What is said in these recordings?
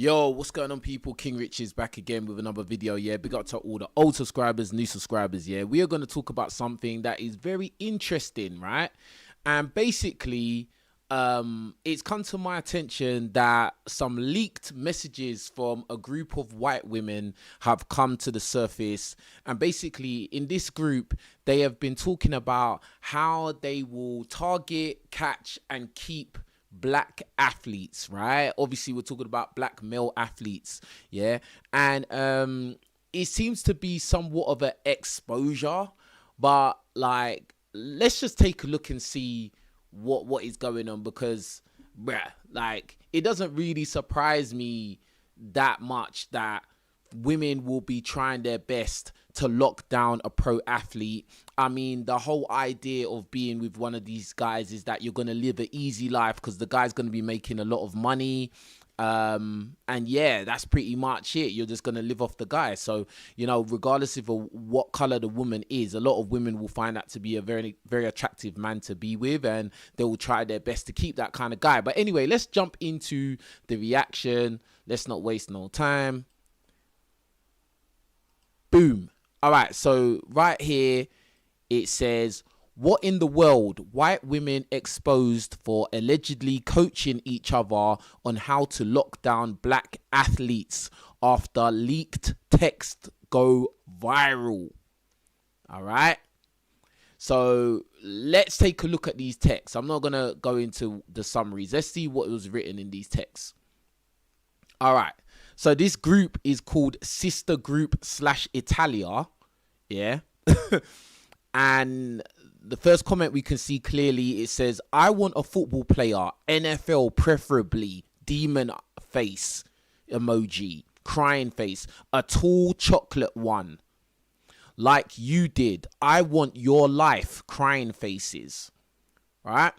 Yo, what's going on, people? King Rich is back again with another video. Yeah, big up to all the old subscribers, new subscribers. Yeah, we are going to talk about something that is very interesting, right? And basically, it's come to my attention that some leaked messages from a group of white women have come to the surface. And basically, in this group, they have been talking about how they will target, catch, and keep black athletes, right? Obviously we're talking about black male athletes, yeah, and it seems to be somewhat of an exposure, but like, let's just take a look and see what is going on, because like, it doesn't really surprise me that much that women will be trying their best to lock down a pro athlete. I mean, the whole idea of being with one of these guys is that you're going to live an easy life because the guy's going to be making a lot of money. And yeah, that's pretty much it. You're just going to live off the guy. So, you know, regardless of what color the woman is, a lot of women will find that to be a very, very attractive man to be with, and they will try their best to keep that kind of guy. But anyway, let's jump into the reaction. Let's not waste no time. Boom. All right, so right here it says, what in the world? White women exposed for allegedly coaching each other on how to lock down black athletes after leaked text go viral. All right, so let's take a look at these texts. I'm not gonna go into the summaries. Let's see what was written in these texts. All right, so this group is called Sister Group / Italia, yeah. And the first comment we can see clearly, it says, I want a football player, NFL preferably, demon face emoji, crying face, a tall chocolate one, like you did. I want your life, crying faces. All right,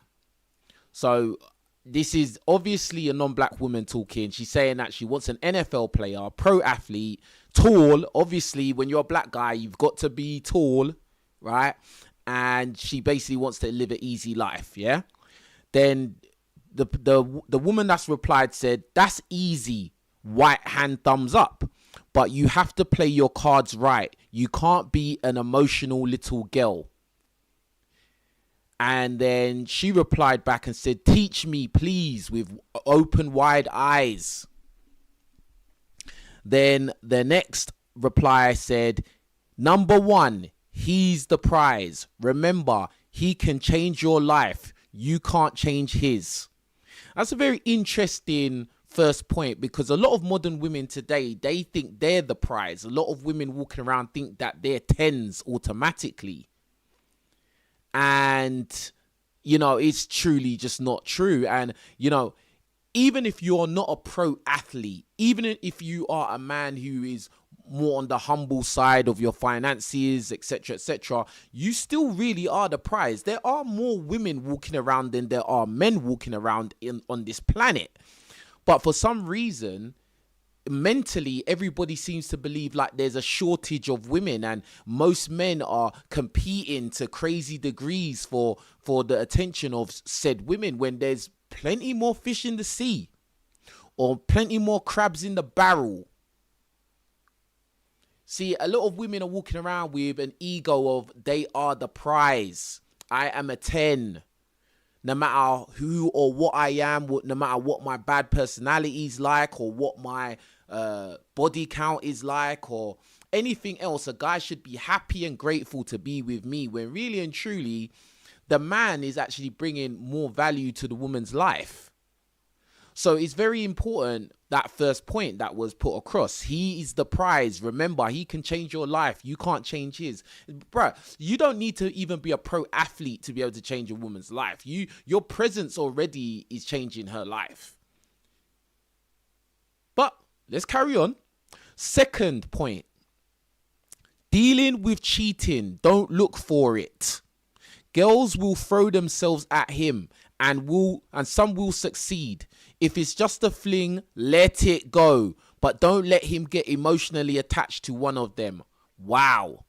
so this is obviously a non-black woman talking. She's saying that she wants an NFL player, pro athlete, tall. Obviously, when you're a black guy, you've got to be tall, right? And she basically wants to live an easy life, yeah? Then the woman that's replied said, that's easy, white hand thumbs up. But you have to play your cards right. You can't be an emotional little girl. And then she replied back and said, teach me, please, with open, wide eyes. Then the next reply said, number one, he's the prize. Remember, he can change your life. You can't change his. That's a very interesting first point, because a lot of modern women today, they think they're the prize. A lot of women walking around think that they're tens automatically. And, you know, it's truly just not true. And, you know, even if you're not a pro athlete, even if you are a man who is more on the humble side of your finances, etc., you still really are the prize. There are more women walking around than there are men walking around on this planet. But for some reason, mentally, everybody seems to believe like there's a shortage of women, and most men are competing to crazy degrees for the attention of said women, when there's plenty more fish in the sea or plenty more crabs in the barrel. See, a lot of women are walking around with an ego of they are the prize. I am a 10. No matter who or what I am, no matter what my bad personality is like, or what my body count is like, or anything else, a guy should be happy and grateful to be with me, when really and truly the man is actually bringing more value to the woman's life. So it's very important, that first point that was put across. He is the prize. Remember, he can change your life. You can't change his. Bruh, you don't need to even be a pro athlete to be able to change a woman's life. Your presence already is changing her life. But let's carry on. Second point. Dealing with cheating. Don't look for it. Girls will throw themselves at him, and some will succeed. If it's just a fling, let it go. But don't let him get emotionally attached to one of them. Wow.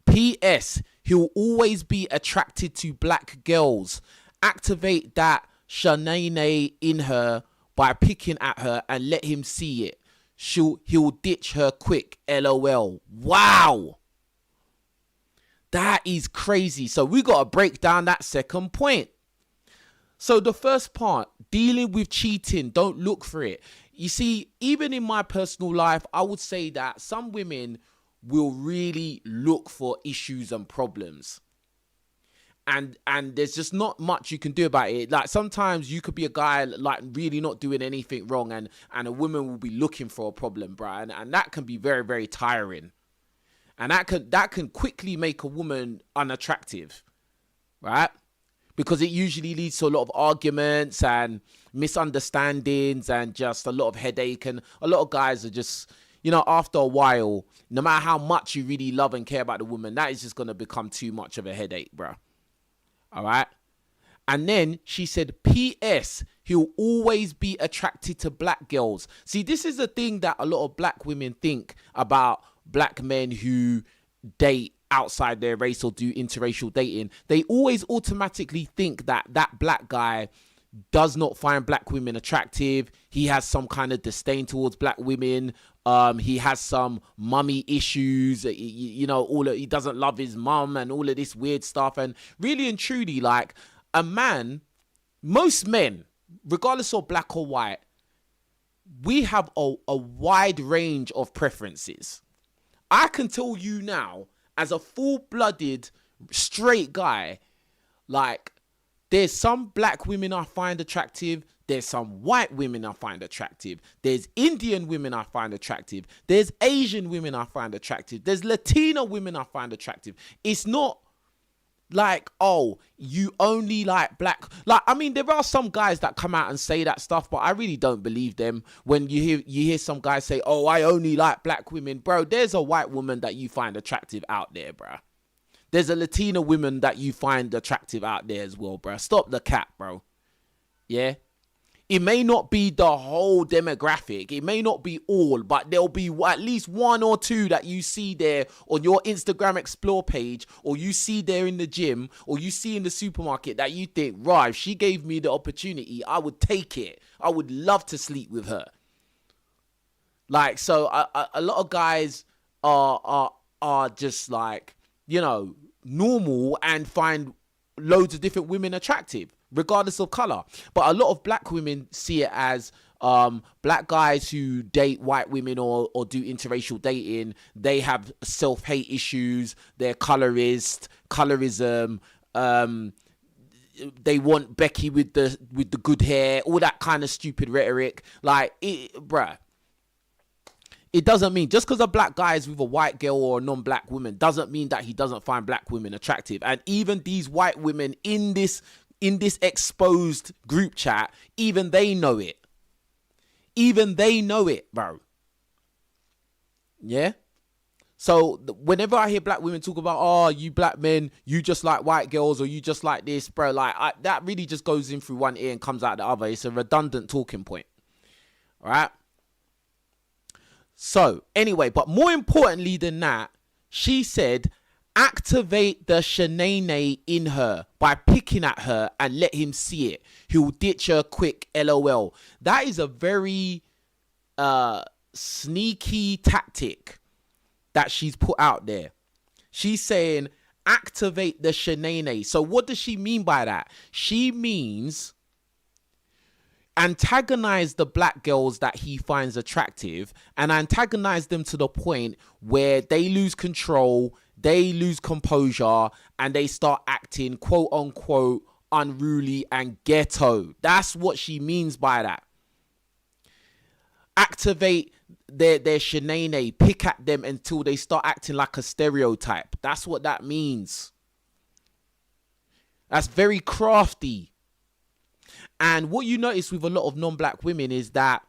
P.S. He'll always be attracted to black girls. Activate that Shanae in her by picking at her and let him see it. He'll ditch her quick, LOL. Wow. That is crazy. So we got to break down that second point. So the first part, dealing with cheating, don't look for it. You see, even in my personal life, I would say that some women will really look for issues and problems. And there's just not much you can do about it. Like sometimes you could be a guy like really not doing anything wrong and a woman will be looking for a problem, bro. And that can be very, very tiring. And that can quickly make a woman unattractive, right? Because it usually leads to a lot of arguments and misunderstandings and just a lot of headache. And a lot of guys are just, you know, after a while, no matter how much you really love and care about the woman, that is just going to become too much of a headache, bro. All right. And then she said, P.S. he'll always be attracted to black girls. See, this is the thing that a lot of black women think about black men who date outside their race or do interracial dating. They always automatically think that that black guy does not find black women attractive. He has some kind of disdain towards black women. He has some mummy issues, you know, he doesn't love his mum and all of this weird stuff. And really and truly, like a man, most men, regardless of black or white, we have a wide range of preferences. I can tell you now, as a full-blooded straight guy, like there's some black women I find attractive. There's some white women I find attractive. There's Indian women I find attractive. There's Asian women I find attractive. There's Latino women I find attractive. It's not like, oh, you only like black. Like, I mean, there are some guys that come out and say that stuff, but I really don't believe them. When you hear some guys say, oh, I only like black women. Bro, there's a white woman that you find attractive out there, bro. There's a Latina woman that you find attractive out there as well, bro. Stop the cap, bro. Yeah? It may not be the whole demographic. It may not be all, but there'll be at least one or two that you see there on your Instagram Explore page, or you see there in the gym, or you see in the supermarket that you think, right, if she gave me the opportunity, I would take it. I would love to sleep with her. Like, so a lot of guys are just like, you know, normal and find loads of different women attractive, regardless of color. But a lot of black women see it as black guys who date white women or do interracial dating, they have self-hate issues, they're colorism, they want Becky with the good hair, all that kind of stupid rhetoric. Like, bruh. It doesn't mean just because a black guy is with a white girl or a non-black woman doesn't mean that he doesn't find black women attractive. And even these white women in this exposed group chat, even they know it. Even they know it, bro. Yeah? So whenever I hear black women talk about, oh, you black men, you just like white girls or you just like this, bro, like that really just goes in through one ear and comes out the other. It's a redundant talking point. All right? So, anyway, but more importantly than that, she said, activate the shenane in her by picking at her and let him see it. He'll ditch her quick, LOL. That is a very sneaky tactic that she's put out there. She's saying, activate the shenane. So what does she mean by that? She means antagonize the black girls that he finds attractive and antagonize them to the point where they lose control, they lose composure, and they start acting quote unquote unruly and ghetto. That's what she means by that. Activate their shenane, pick at them until they start acting like a stereotype. That's what that means. That's very crafty. And what you notice with a lot of non-black women is that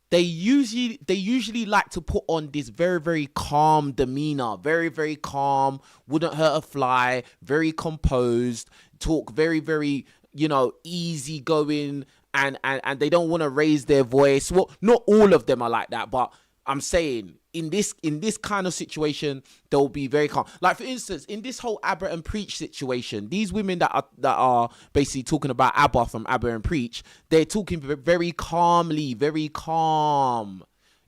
they usually like to put on this very, very calm demeanor, very, very calm, wouldn't hurt a fly, very composed, talk very, very, you know, easygoing, and they don't want to raise their voice. Well, not all of them are like that, but I'm saying in this kind of situation, they'll be very calm. Like, for instance, in this whole Abba and Preach situation, these women that are basically talking about Abba from Abba and Preach, they're talking very calmly, very calm.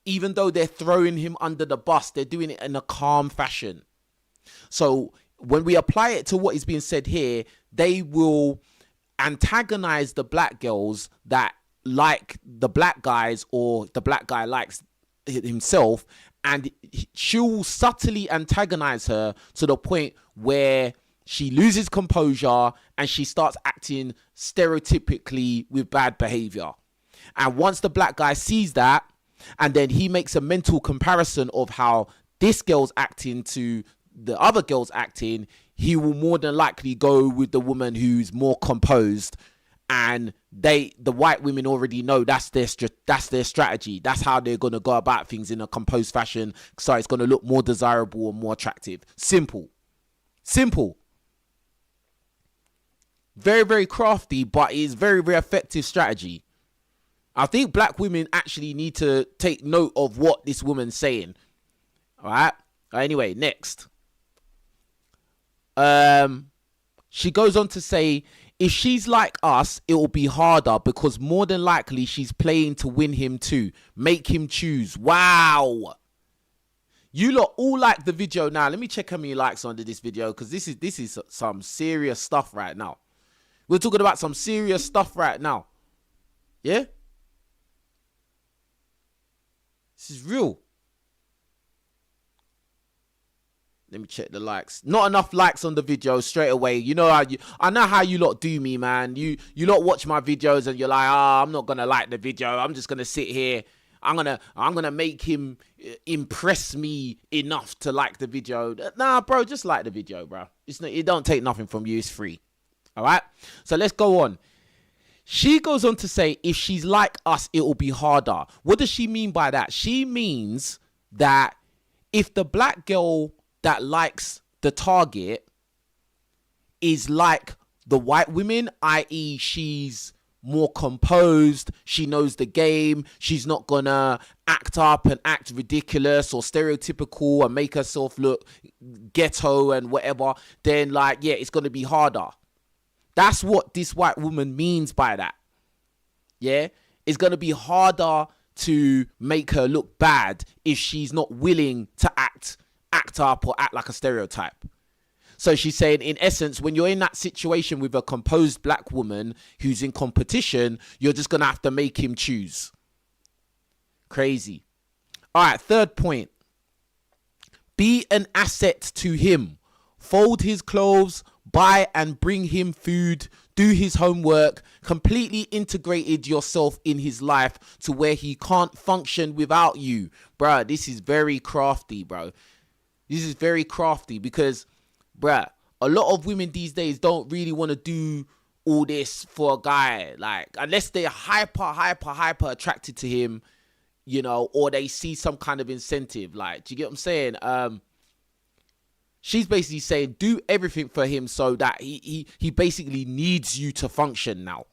Even though they're throwing him under the bus, they're doing it in a calm fashion. So when we apply it to what is being said here, they will antagonize the black girls that like the black guys, or the black guy likes himself, and she'll subtly antagonize her to the point where she loses composure and she starts acting stereotypically with bad behavior. And once the black guy sees that, and then he makes a mental comparison of how this girl's acting to the other girl's acting, he will more than likely go with the woman who's more composed. And the white women already know that's their strategy. That's how they're going to go about things, in a composed fashion. So it's going to look more desirable and more attractive. Simple. Very, very crafty, but it's very, very effective strategy. I think black women actually need to take note of what this woman's saying. All right. Anyway, next. She goes on to say, if she's like us, it will be harder because more than likely she's playing to win him too. Make him choose. Wow. You lot all like the video now. Let me check how many likes under this video, because this is some serious stuff right now. We're talking about some serious stuff right now. Yeah? This is real. Let me check the likes. Not enough likes on the video straight away. You know how I know how you lot do me, man. You lot watch my videos and you're like, I'm not gonna like the video. I'm just gonna sit here. I'm gonna make him impress me enough to like the video. Nah, bro, just like the video, bro. It don't take nothing from you. It's free. All right. So let's go on. She goes on to say, if she's like us, it will be harder. What does she mean by that? She means that if the black girl that likes the target is like the white women, i.e. she's more composed, she knows the game, she's not gonna act up and act ridiculous or stereotypical and make herself look ghetto and whatever, then like, yeah, it's gonna be harder. That's what this white woman means by that. Yeah, it's gonna be harder to make her look bad if she's not willing to act up or act like a stereotype. So she's saying, in essence, when you're in that situation with a composed black woman who's in competition, you're just going to have to make him choose. Crazy. All right, third point. Be an asset to him. Fold his clothes, buy and bring him food, do his homework, completely integrated yourself in his life to where he can't function without you. Bruh, this is very crafty, bro. This is very crafty because, bruh, a lot of women these days don't really want to do all this for a guy. Like, unless they're hyper attracted to him, you know, or they see some kind of incentive. Like, do you get what I'm saying? She's basically saying, do everything for him so that he basically needs you to function now.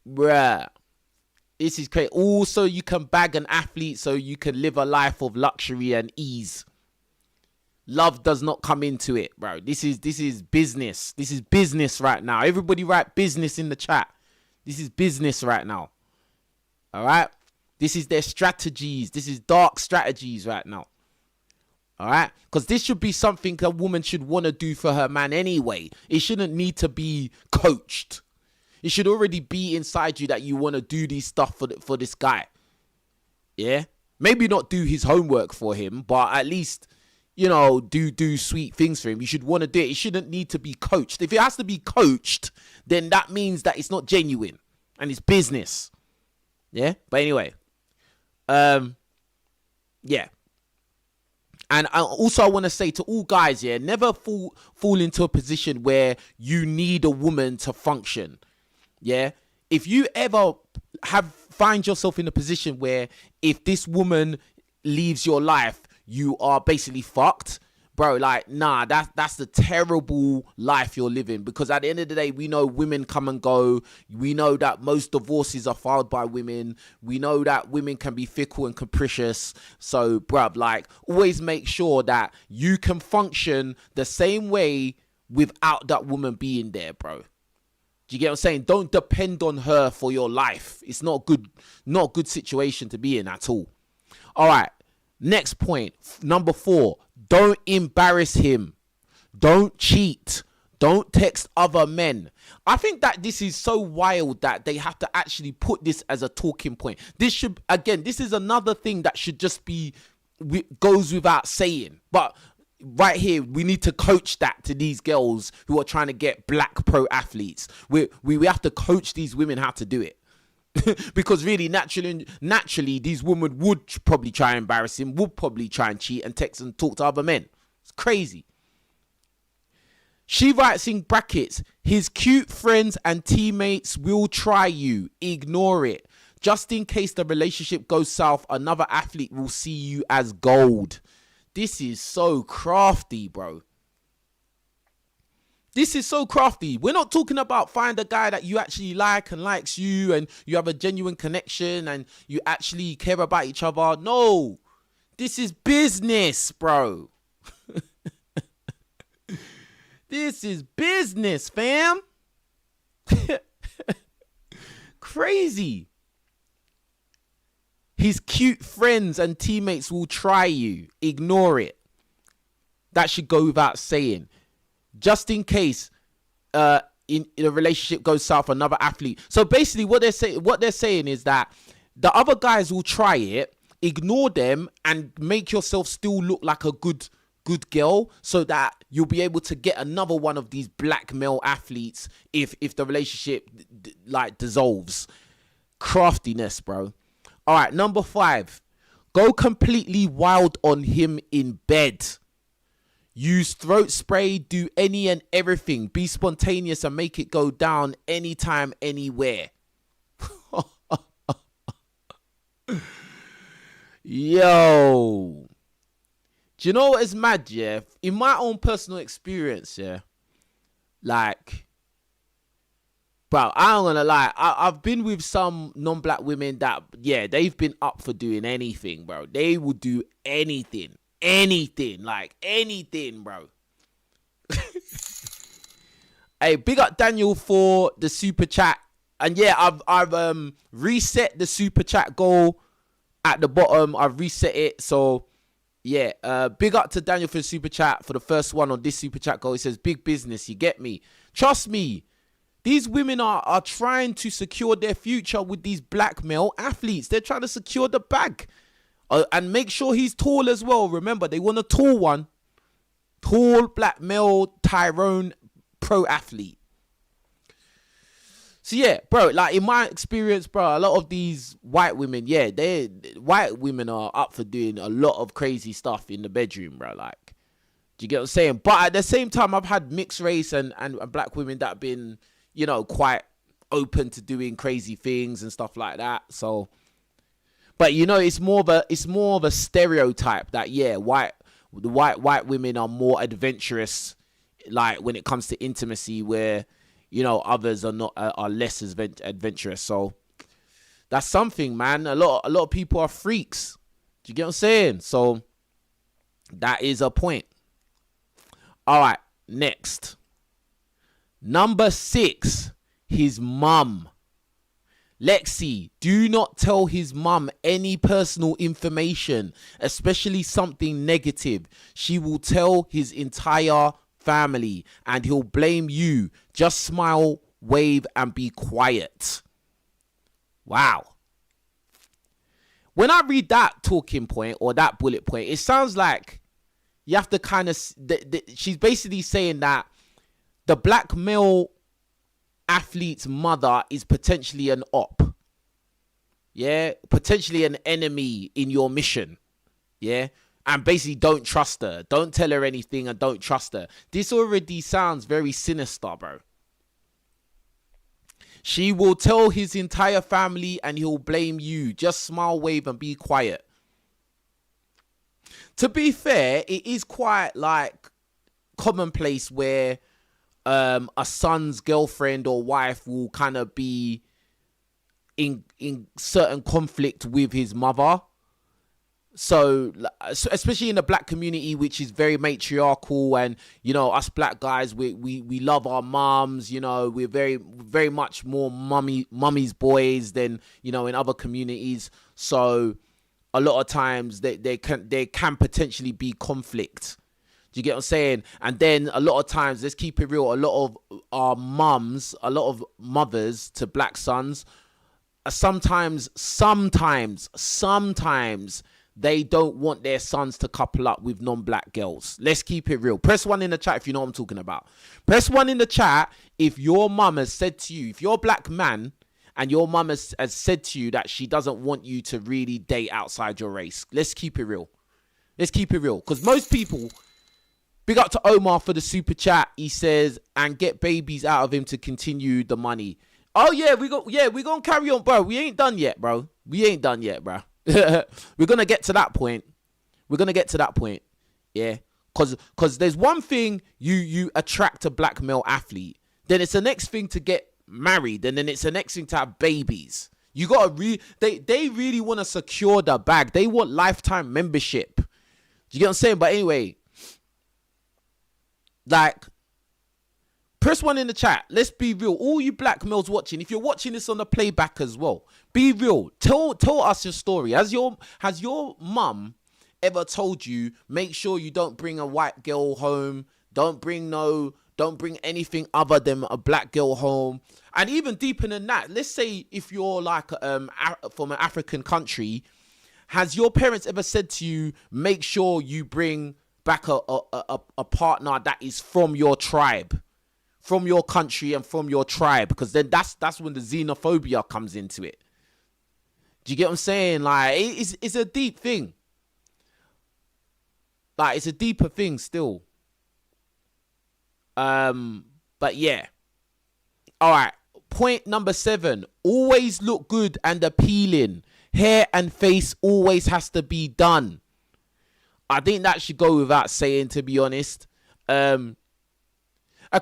Bruh. This is crazy. Also, you can bag an athlete so you can live a life of luxury and ease. Love does not come into it, bro. This is business. This is business right now. Everybody write business in the chat. This is business right now. All right? This is their strategies. This is dark strategies right now. All right? Because this should be something a woman should want to do for her man anyway. It shouldn't need to be coached. It should already be inside you that you want to do these stuff for this guy. Yeah? Maybe not do his homework for him, but at least, you know, do sweet things for him. You should want to do it. It shouldn't need to be coached. If it has to be coached, then that means that it's not genuine and it's business. Yeah? But anyway. Yeah. And I want to say to all guys, yeah, never fall into a position where you need a woman to function. Yeah, if you ever find yourself in a position where if this woman leaves your life, you are basically fucked, bro, like, nah, that's the terrible life you're living, because at the end of the day, we know women come and go. We know that most divorces are filed by women. We know that women can be fickle and capricious. So, bruv, like, always make sure that you can function the same way without that woman being there, bro. Do you get what I'm saying? Don't depend on her for your life. It's not a good situation to be in at all. All right. Next point. Number 4. Don't embarrass him. Don't cheat. Don't text other men. I think that this is so wild that they have to actually put this as a talking point. This is another thing that should just be, goes without saying. But right here, we need to coach that to these girls who are trying to get black pro athletes. We have to coach these women how to do it. Because really, naturally, these women would probably try and embarrass him, would probably try and cheat and text and talk to other men. It's crazy. She writes in brackets, his cute friends and teammates will try you. Ignore it. Just in case the relationship goes south, another athlete will see you as gold. This is so crafty, bro. This is so crafty. We're not talking about find a guy that you actually like and likes you and you have a genuine connection and you actually care about each other. No, this is business, bro. This is business, fam. Crazy. His cute friends and teammates will try you. Ignore it. That should go without saying. Just in case in a relationship goes south, another athlete. So basically what they're saying is that the other guys will try it, ignore them, and make yourself still look like a good girl, so that you'll be able to get another one of these black male athletes if the relationship like dissolves. Craftiness, bro. All right, number 5. Go completely wild on him in bed. Use throat spray, do any and everything. Be spontaneous and make it go down anytime, anywhere. Yo. Do you know what is mad, yeah? In my own personal experience, yeah, like, bro, I ain't gonna lie. I've been with some non-black women that, yeah, they've been up for doing anything, bro. They will do anything. Anything, like anything, bro. Hey, big up Daniel for the super chat. And yeah, I've reset the super chat goal at the bottom. I've reset it. So yeah, big up to Daniel for the super chat, for the first one on this super chat goal. It says big business, you get me. Trust me. These women are trying to secure their future with these black male athletes. They're trying to secure the bag. And make sure he's tall as well. Remember, they want a tall one. Tall, black male, Tyrone, pro athlete. So yeah, bro, like in my experience, bro, a lot of these white women, yeah, white women are up for doing a lot of crazy stuff in the bedroom, bro. Like, do you get what I'm saying? But at the same time, I've had mixed race and black women that have been, you know, quite open to doing crazy things and stuff like that. So, but you know, it's more of a stereotype that, yeah, white women are more adventurous, like when it comes to intimacy, where, you know, others are less adventurous. So that's something, man. A lot of people are freaks. Do you get what I'm saying? So that is a point. All right, next. Number 6, his mum. Lexi, do not tell his mum any personal information, especially something negative. She will tell his entire family and he'll blame you. Just smile, wave, and be quiet. Wow. When I read that talking point or that bullet point, it sounds like you have to kind of... she's basically saying that the black male athlete's mother is potentially an op. Yeah, potentially an enemy in your mission. Yeah, and basically don't trust her. Don't tell her anything and don't trust her. This already sounds very sinister, bro. She will tell his entire family and he'll blame you. Just smile, wave, and be quiet. To be fair, it is quite like commonplace where a son's girlfriend or wife will kind of be in certain conflict with his mother. So especially in the black community, which is very matriarchal, and you know, us black guys, we love our moms, you know, we're very much more mummy's boys than, you know, in other communities. So a lot of times they can potentially be conflict. Do you get what I'm saying? And then a lot of times, let's keep it real, a lot of our mums, a lot of mothers to black sons, sometimes they don't want their sons to couple up with non-black girls. Let's keep it real. Press 1 in the chat if you know what I'm talking about. Press 1 in the chat if your mum has said to you, if you're a black man and your mum has said to you that she doesn't want you to really date outside your race. Let's keep it real. Let's keep it real. Because most people... Big up to Omar for the super chat. He says, and get babies out of him to continue the money. Oh yeah, we're gonna carry on, bro. We ain't done yet, bro. We're gonna get to that point. Yeah. Cause there's one thing you attract a black male athlete. Then it's the next thing to get married, and then it's the next thing to have babies. You gotta they really wanna secure the bag. They want lifetime membership. Do you get what I'm saying? But anyway. Like, press 1 in the chat. Let's be real. All you black males watching, if you're watching this on the playback as well, be real. Tell us your story. Has your mum ever told you, make sure you don't bring a white girl home, don't bring anything other than a black girl home? And even deeper than that, let's say if you're like from an African country, has your parents ever said to you, make sure you bring back a partner that is from your tribe, from your country and from your tribe? Because then that's when the xenophobia comes into it. Do you get what I'm saying? Like, it's a deep thing. Like, it's a deeper thing still. But yeah. All right. Point number 7. Always look good and appealing. Hair and face always has to be done. I think that should go without saying, to be honest. A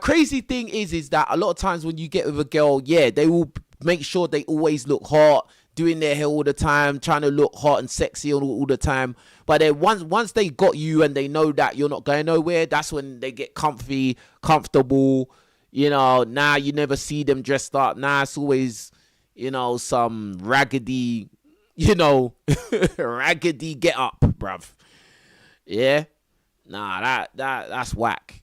crazy thing is that a lot of times when you get with a girl, yeah, they will make sure they always look hot, doing their hair all the time, trying to look hot and sexy all the time. But then once they got you and they know that you're not going nowhere, that's when they get comfortable. You know, now you never see them dressed up. Now it's always, you know, some raggedy, raggedy get up, bruv. Yeah, nah, that's whack.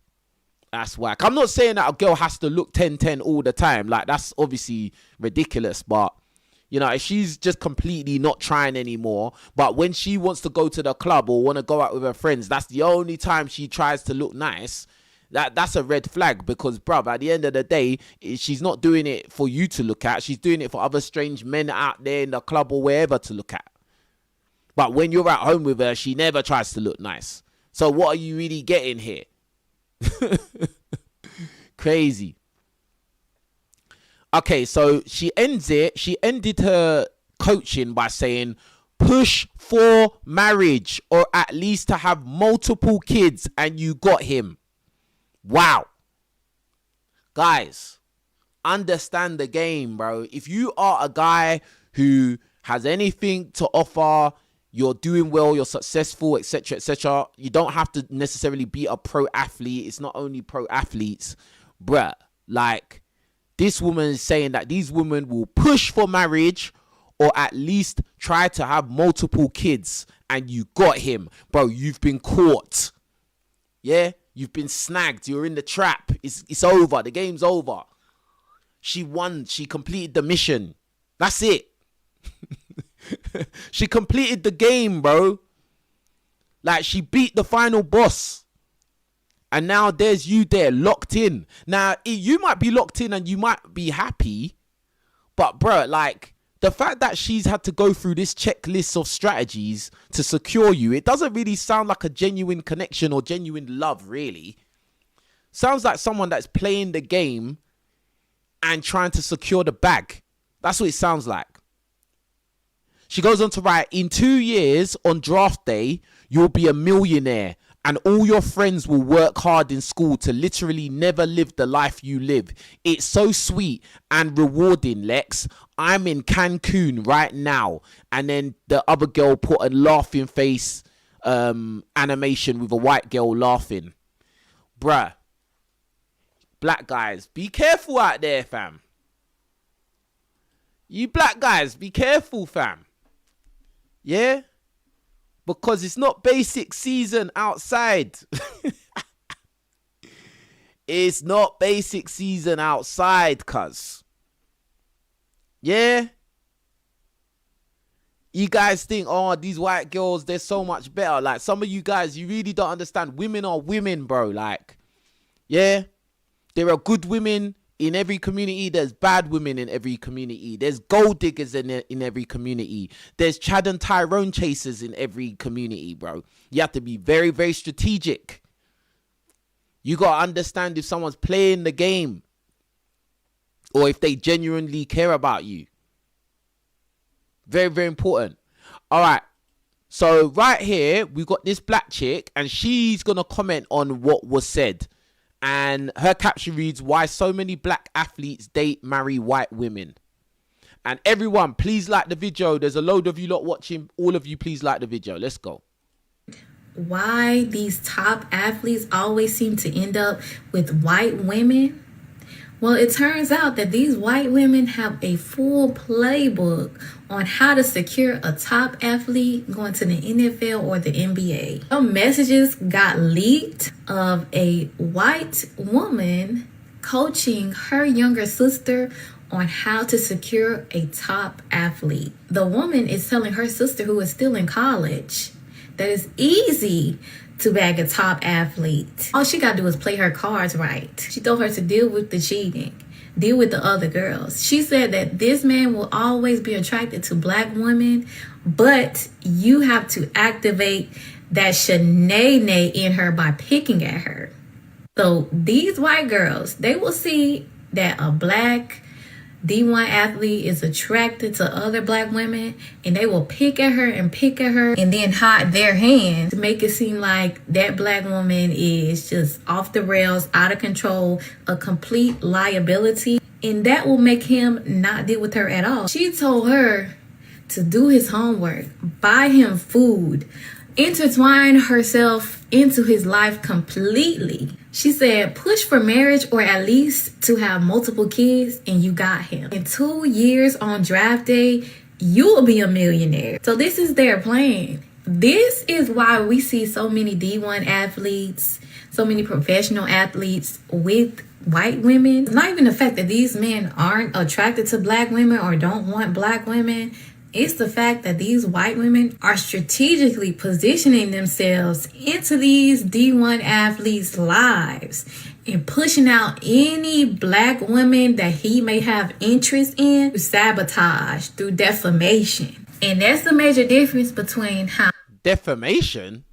That's whack. I'm not saying that a girl has to look 10-10 all the time. Like, that's obviously ridiculous. But, you know, if she's just completely not trying anymore, but when she wants to go to the club or want to go out with her friends, that's the only time she tries to look nice. That's a red flag, because, bruv, at the end of the day, she's not doing it for you to look at. She's doing it for other strange men out there in the club or wherever to look at. But when you're at home with her, she never tries to look nice. So what are you really getting here? Crazy. Okay, so she ended her coaching by saying, push for marriage or at least to have multiple kids, and you got him. Wow. Guys, understand the game, bro. If you are a guy who has anything to offer, you're doing well, you're successful, etc., etc., you don't have to necessarily be a pro athlete. It's not only pro athletes, bruh. Like, this woman is saying that these women will push for marriage or at least try to have multiple kids, and you got him. Bro, you've been caught. Yeah? You've been snagged. You're in the trap. It's over. The game's over. She won. She completed the mission. That's it. She completed the game, bro. Like, she beat the final boss. And now there's you there, locked in. Now, you might be locked in and you might be happy. But, bro, like, the fact that she's had to go through this checklist of strategies to secure you, it doesn't really sound like a genuine connection or genuine love, really. Sounds like someone that's playing the game and trying to secure the bag. That's what it sounds like. She goes on to write, in 2 years on draft day, you'll be a millionaire and all your friends will work hard in school to literally never live the life you live. It's so sweet and rewarding, Lex. I'm in Cancun right now. And then the other girl put a laughing face animation with a white girl laughing. Bruh. Black guys, be careful out there, fam. You black guys, be careful, fam. Yeah? Because it's not basic season outside. It's not basic season outside, cuz. Yeah? You guys think, oh, these white girls, they're so much better. Like, some of you guys, you really don't understand. Women are women, bro. Like, yeah? There are good women in every community. There's bad women in every community. There's gold diggers in every community. There's Chad and Tyrone chasers in every community, bro. You have to be very, very strategic. You got to understand if someone's playing the game or if they genuinely care about you. Very, very important. All right. So right here, we've got this black chick and she's going to comment on what was said. And her caption reads, why so many black athletes date, marry white women. And everyone, please like the video. There's a load of you lot watching. All of you, please like the video. Let's go. Why these top athletes always seem to end up with white women? Well, it turns out that these white women have a full playbook on how to secure a top athlete going to the NFL or the NBA. Some messages got leaked of a white woman coaching her younger sister on how to secure a top athlete. The woman is telling her sister, who is still in college, that it's easy to bag a top athlete. All she gotta do is play her cards right. She told her to deal with the cheating, deal with the other girls. She said that this man will always be attracted to black women, but you have to activate that shenanay in her by picking at her. So these white girls, they will see that a black D1 athlete is attracted to other black women and they will pick at her and then hide their hand to make it seem like that black woman is just off the rails, out of control, a complete liability. And that will make him not deal with her at all. She told her to do his homework, buy him food, intertwine herself into his life completely. She said, push for marriage or at least to have multiple kids and you got him. In 2 years on draft day, you will be a millionaire. So this is their plan. This is why we see so many D1 athletes, so many professional athletes with white women. It's not even the fact that these men aren't attracted to black women or don't want black women. It's the fact that these white women are strategically positioning themselves into these D1 athletes' lives and pushing out any black women that he may have interest in through sabotage, through defamation. And that's the major difference between how... Defamation?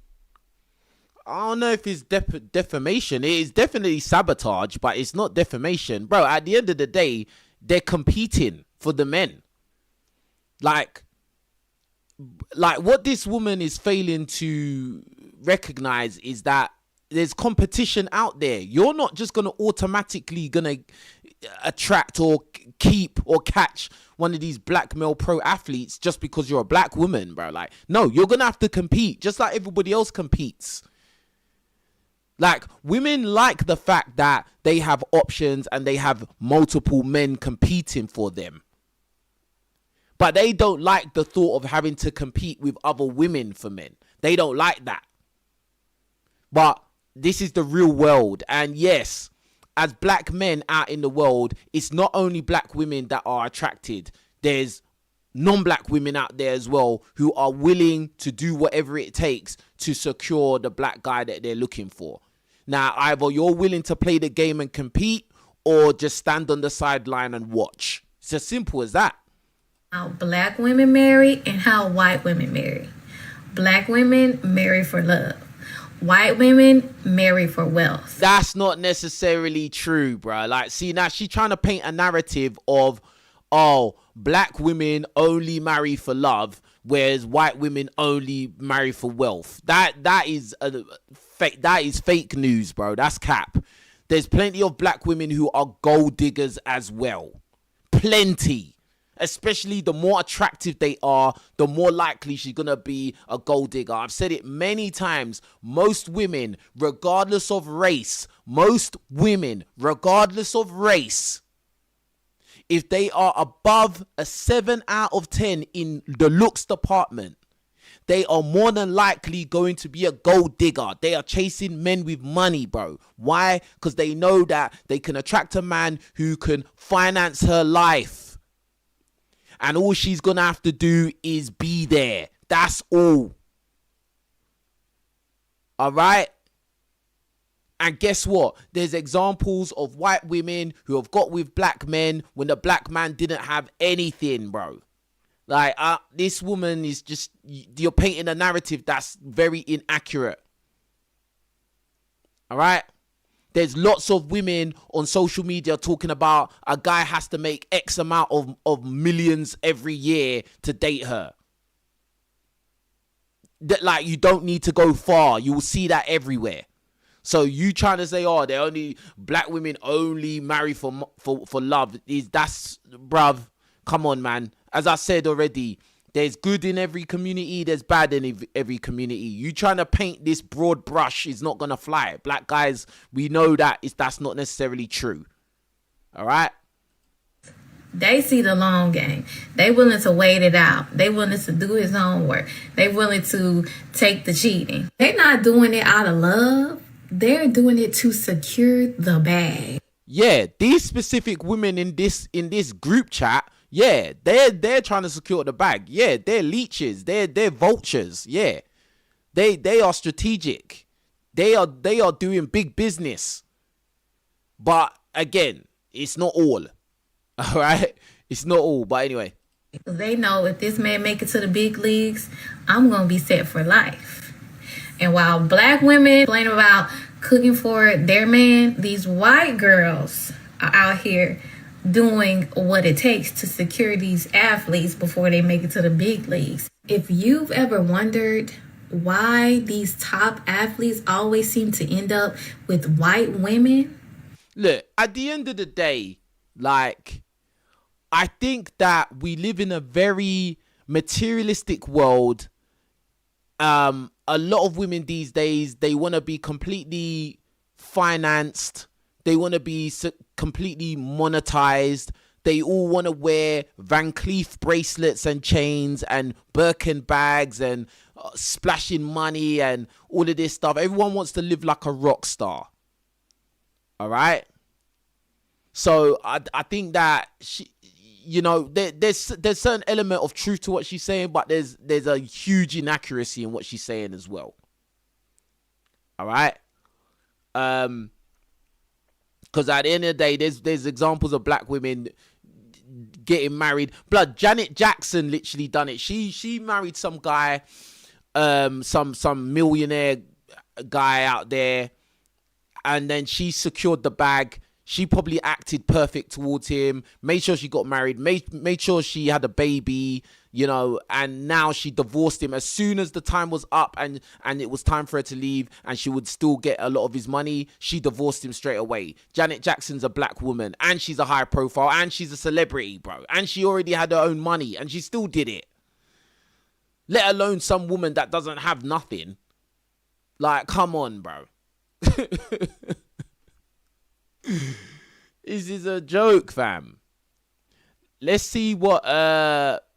I don't know if it's defamation. It is definitely sabotage, but it's not defamation. Bro, at the end of the day, they're competing for the men. Like what this woman is failing to recognize is that there's competition out there. You're not just going to automatically attract or keep or catch one of these black male pro athletes just because you're a black woman, bro. Like, no, you're going to have to compete just like everybody else competes. Like, women like the fact that they have options and they have multiple men competing for them. But they don't like the thought of having to compete with other women for men. They don't like that. But this is the real world. And yes, as black men out in the world, it's not only black women that are attracted. There's non-black women out there as well who are willing to do whatever it takes to secure the black guy that they're looking for. Now, either you're willing to play the game and compete or just stand on the sideline and watch. It's as simple as that. How black women marry and how white women marry. Black women marry for love. White women marry for wealth. That's not necessarily true, bro. Like, see, now she's trying to paint a narrative of, oh, black women only marry for love, whereas white women only marry for wealth. That is fake. That is fake news, bro. That's cap. There's plenty of black women who are gold diggers as well. Plenty. Especially the more attractive they are, the more likely she's going to be a gold digger. I've said it many times. Most women, regardless of race, if they are above a 7 out of 10 in the looks department, they are more than likely going to be a gold digger. They are chasing men with money, bro. Why? Because they know that they can attract a man who can finance her life. And all she's going to have to do is be there. That's all. All right? And guess what? There's examples of white women who have got with black men when the black man didn't have anything, bro. Like, this woman is just... You're painting a narrative that's very inaccurate. All right? There's lots of women on social media talking about a guy has to make X amount of millions every year to date her. That, like, you don't need to go far. You will see that everywhere. So you trying to say, oh, they're only black women only marry for love? That's, bruv, come on, man. As I said already, there's good in every community. There's bad in every community. You trying to paint this broad brush is not going to fly. Black guys, we know that's not necessarily true. All right? They see the long game. They willing to wait it out. They willing to do his homework. They willing to take the cheating. They're not doing it out of love. They're doing it to secure the bag. Yeah, these specific women in this group chat, yeah, they're trying to secure the bag. Yeah, they're leeches. They're vultures. Yeah, they are strategic. They are doing big business. But again, it's not all. All right, it's not all. But anyway, they know if this man make it to the big leagues, I'm gonna be set for life. And while black women complain about cooking for their man, these white girls are out here doing what it takes to secure these athletes before they make it to the big leagues. If you've ever wondered why these top athletes always seem to end up with white women, look, at the end of the day, like, I think that we live in a very materialistic world. A lot of women these days, they want to be completely financed. They want to be completely monetized. They all want to wear Van Cleef bracelets and chains and Birkin bags and splashing money and all of this stuff. Everyone wants to live like a rock star. All right? So I think that there's certain element of truth to what she's saying, but there's a huge inaccuracy in what she's saying as well. All right? Because at the end of the day, there's examples of black women getting married. Blood, Janet Jackson literally done it. She married some guy, some millionaire guy out there, and then she secured the bag. She probably acted perfect towards him, made sure she got married, made sure she had a baby, and now she divorced him as soon as the time was up and it was time for her to leave and she would still get a lot of his money. She divorced him straight away. Janet Jackson's a black woman and she's a high profile and she's a celebrity, bro. And she already had her own money and she still did it. Let alone some woman that doesn't have nothing. Like, come on, bro. This is a joke, fam. Let's see what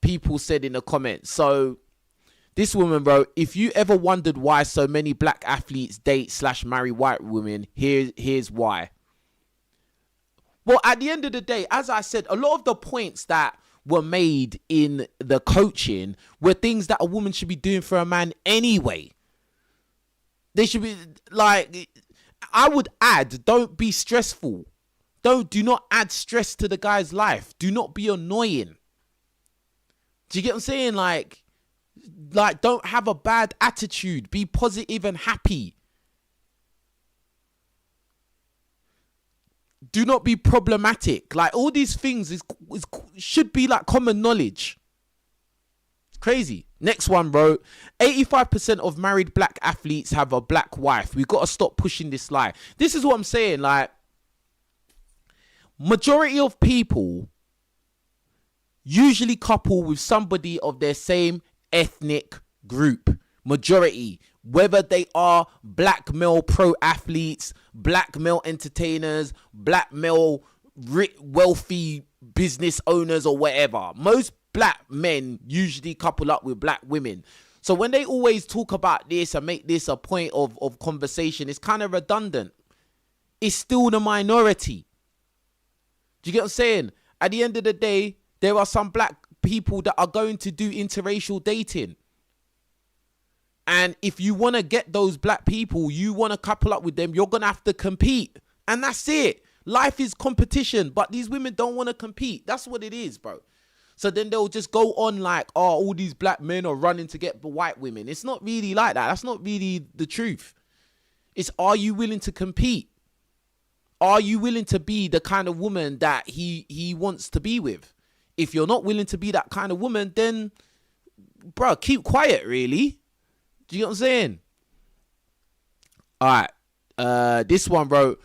people said in the comments. So this woman wrote, if you ever wondered why so many black athletes date/marry white women, here's why. Well, at the end of the day, as I said, a lot of the points that were made in the coaching were things that a woman should be doing for a man anyway. They should be like, I would add, don't be stressful. Do not add stress to the guy's life. Do not be annoying. Do you get what I'm saying? Like, don't have a bad attitude. Be positive and happy. Do not be problematic. Like, all these things should be like common knowledge. It's crazy. Next one wrote, 85% of married black athletes have a black wife. We got to stop pushing this lie. This is what I'm saying. Like, majority of people usually couple with somebody of their same ethnic group. Majority. Whether they are black male pro athletes, black male entertainers, black male wealthy business owners or whatever. Most black men usually couple up with black women. So when they always talk about this and make this a point of conversation, it's kind of redundant. It's still the minority. Do you get what I'm saying? At the end of the day, there are some black people that are going to do interracial dating. And if you want to get those black people, you want to couple up with them, you're going to have to compete. And that's it. Life is competition, but these women don't want to compete. That's what it is, bro. So then they'll just go on like, oh, all these black men are running to get the white women. It's not really like that. That's not really the truth. It's, are you willing to compete? Are you willing to be the kind of woman that he wants to be with? If you're not willing to be that kind of woman, then, bro, keep quiet, really. Do you know what I'm saying? All right. This one wrote,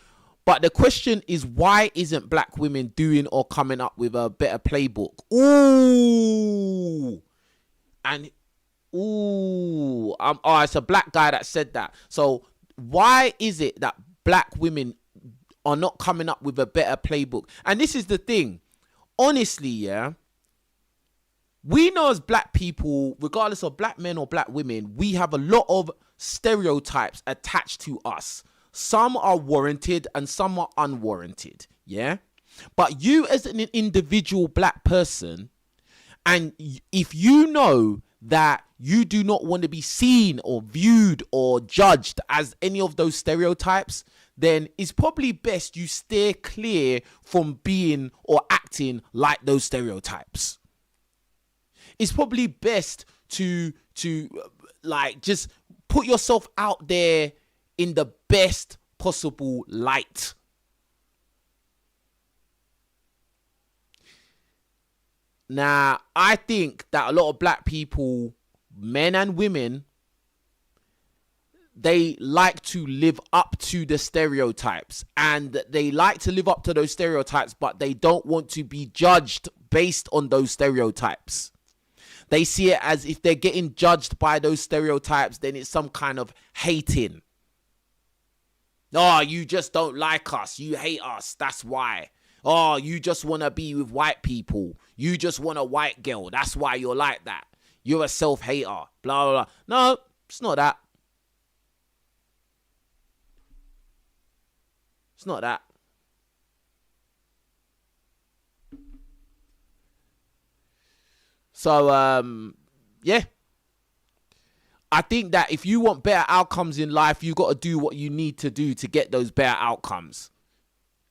but the question is, why isn't black women doing or coming up with a better playbook? Ooh. And, ooh. Oh, it's a black guy that said that. So why is it that black women are not coming up with a better playbook? And this is the thing. Honestly, yeah. We know as black people, regardless of black men or black women, we have a lot of stereotypes attached to us. Some are warranted and some are unwarranted, yeah? But you as an individual black person, and if you know that you do not want to be seen or viewed or judged as any of those stereotypes, then it's probably best you steer clear from being or acting like those stereotypes. It's probably best to like just put yourself out there in the best possible light. Now, I think that a lot of black people, men and women, they like to live up to the stereotypes, and they like to live up to those stereotypes, but they don't want to be judged based on those stereotypes. They see it as if they're getting judged by those stereotypes, then it's some kind of hating. Oh, you just don't like us. You hate us. That's why. Oh, you just want to be with white people. You just want a white girl. That's why you're like that. You're a self-hater. Blah, blah, blah. No, it's not that. It's not that. So, yeah. I think that if you want better outcomes in life, you got to do what you need to do to get those better outcomes.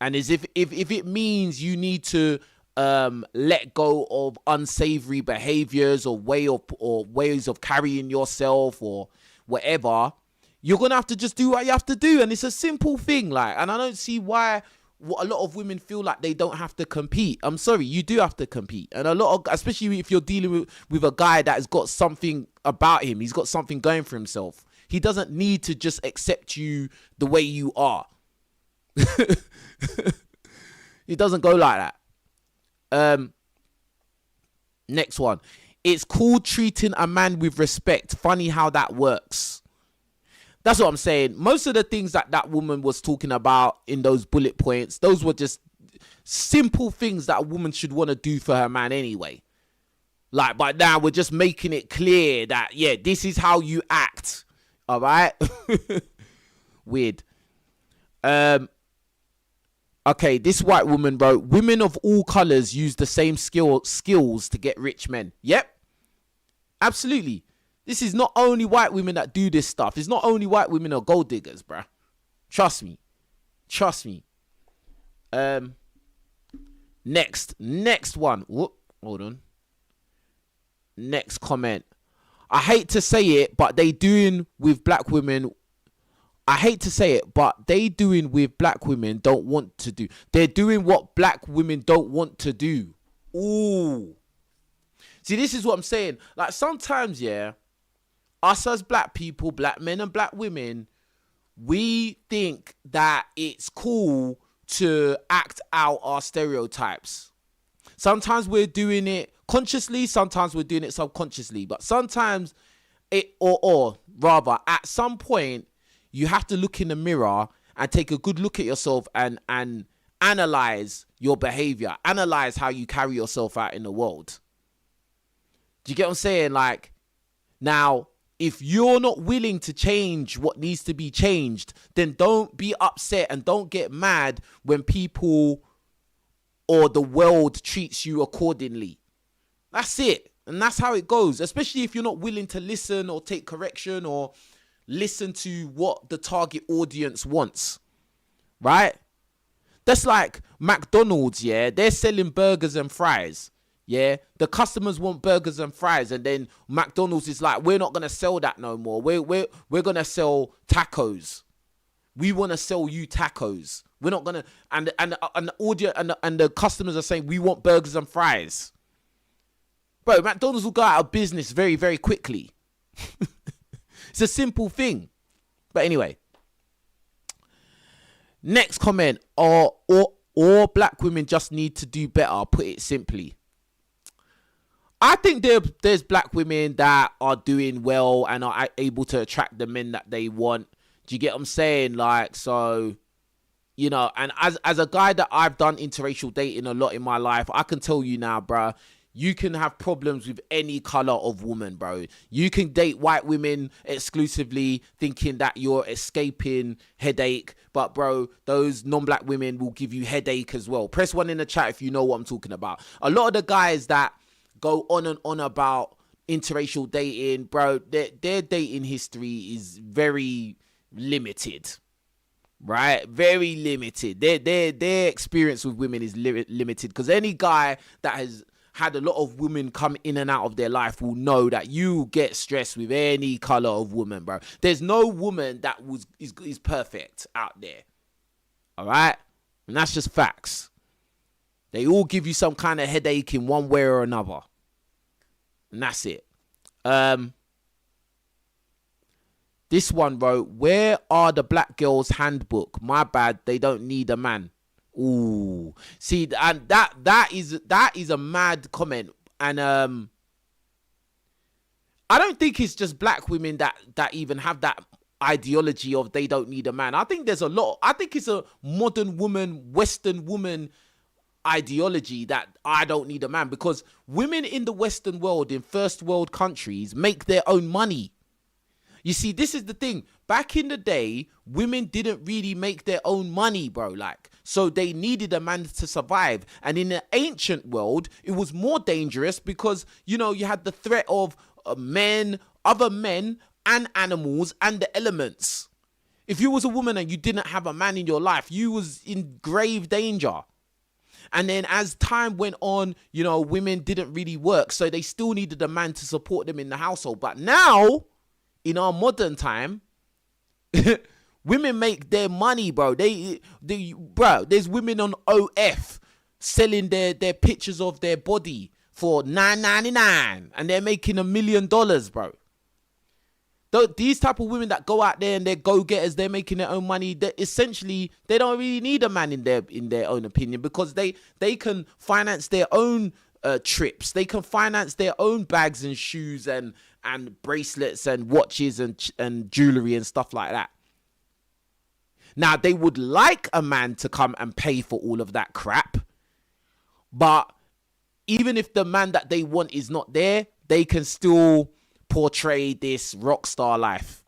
And as if it means you need to let go of unsavory behaviors or ways of carrying yourself or whatever, you're gonna have to just do what you have to do. And it's a simple thing, like, and I don't see why a lot of women feel like they don't have to compete. I'm sorry, you do have to compete. And a lot of, especially if you're dealing with a guy that has got something about him, he's got something going for himself. He doesn't need to just accept you the way you are. It doesn't go like that. Next one. It's called treating a man with respect. Funny how that works. That's what I'm saying. Most of the things that woman was talking about in those bullet points, those were just simple things that a woman should want to do for her man anyway. Like, but now we're just making it clear that, yeah, this is how you act. All right? Weird. Okay, this white woman wrote, women of all colors use the same skills to get rich men. Yep. Absolutely. This is not only white women that do this stuff. It's not only white women are gold diggers, bruh. Trust me. Trust me. Next one. Whoop, hold on. Next comment. I hate to say it, but they doing with black women. I hate to say it, but they doing with black women don't want to do. They're doing what black women don't want to do. Ooh. See, this is what I'm saying. Like, sometimes, yeah, us as black people, black men and black women, we think that it's cool to act out our stereotypes. Sometimes we're doing it consciously, sometimes we're doing it subconsciously, but sometimes or rather, at some point, you have to look in the mirror and take a good look at yourself and analyze your behavior, analyze how you carry yourself out in the world. Do you get what I'm saying? Like, now, if you're not willing to change what needs to be changed, then don't be upset and don't get mad when people or the world treats you accordingly. That's it. And that's how it goes, especially if you're not willing to listen or take correction or listen to what the target audience wants, right? That's like McDonald's, yeah? They're selling burgers and fries, yeah? The customers want burgers and fries, and then McDonald's is like, we're not going to sell that no more. We're going to sell tacos. We want to sell you tacos. We're not going to, and the audience and the customers are saying, we want burgers and fries. Bro, McDonald's will go out of business very, very quickly. It's a simple thing. But anyway. Next comment. All black women just need to do better, put it simply. I think there's black women that are doing well and are able to attract the men that they want. Do you get what I'm saying? Like, so, you know, and as a guy that I've done interracial dating a lot in my life, I can tell you now, bruh, you can have problems with any color of woman, bro. You can date white women exclusively thinking that you're escaping headache. But, bro, those non-black women will give you headache as well. Press 1 in the chat if you know what I'm talking about. A lot of the guys that go on and on about interracial dating, bro, their dating history is very limited. Right? Very limited. Their experience with women is limited. Because any guy that has had a lot of women come in and out of their life will know that you get stressed with any color of woman, bro. There's no woman that is perfect out there. All right? And that's just facts. They all give you some kind of headache in one way or another. And that's it. This one wrote, where are the black girls' handbook? My bad, they don't need a man. Ooh, see, and that is a mad comment, and I don't think it's just black women that even have that ideology of they don't need a man. I think there's a lot. I think it's a modern woman, Western woman ideology that I don't need a man, because women in the Western world, in first world countries, make their own money. You see, this is the thing. Back in the day, women didn't really make their own money, bro. Like, so they needed a man to survive. And in the ancient world, it was more dangerous because, you know, you had the threat of men, other men, and animals, and the elements. If you was a woman and you didn't have a man in your life, you was in grave danger. And then as time went on, you know, women didn't really work. So they still needed a man to support them in the household. But now, in our modern time, women make their money, bro. Bro, there's women on OF selling their pictures of their body for $9.99, and they're making $1 million, bro. These type of women that go out there and they're go-getters, they're making their own money. Essentially, they don't really need a man in their own opinion, because they can finance their own trips. They can finance their own bags and shoes and bracelets and watches and jewelry and stuff like that. Now, they would like a man to come and pay for all of that crap, but even if the man that they want is not there, they can still portray this rock star life.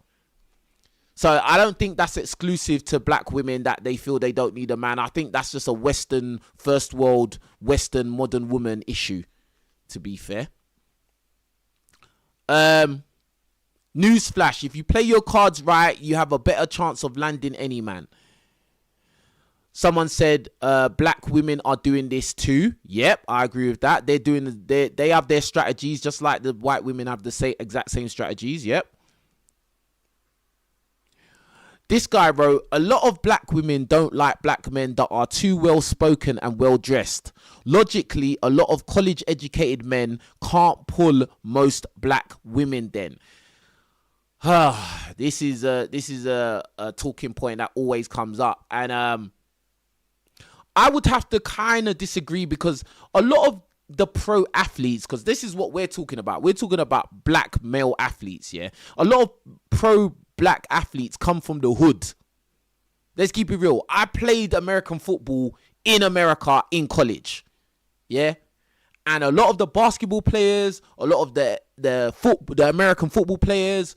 So I don't think that's exclusive to black women that they feel they don't need a man. I think that's just a Western, first world, Western modern woman issue, to be fair. Newsflash, if you play your cards right, you have a better chance of landing any man. Someone said black women are doing this too. Yep, I agree with that. They have their strategies just like the white women have the exact same strategies. Yep. This guy wrote, a lot of black women don't like black men that are too well spoken and well dressed. Logically, a lot of college educated men can't pull most black women then. This is a talking point that always comes up. And I would have to kind of disagree, because a lot of the pro athletes, because this is what we're talking about. We're talking about black male athletes, yeah? A lot of pro black athletes come from the hood. Let's keep it real. I played American football in America in college, yeah? And a lot of the basketball players, a lot of the American football players,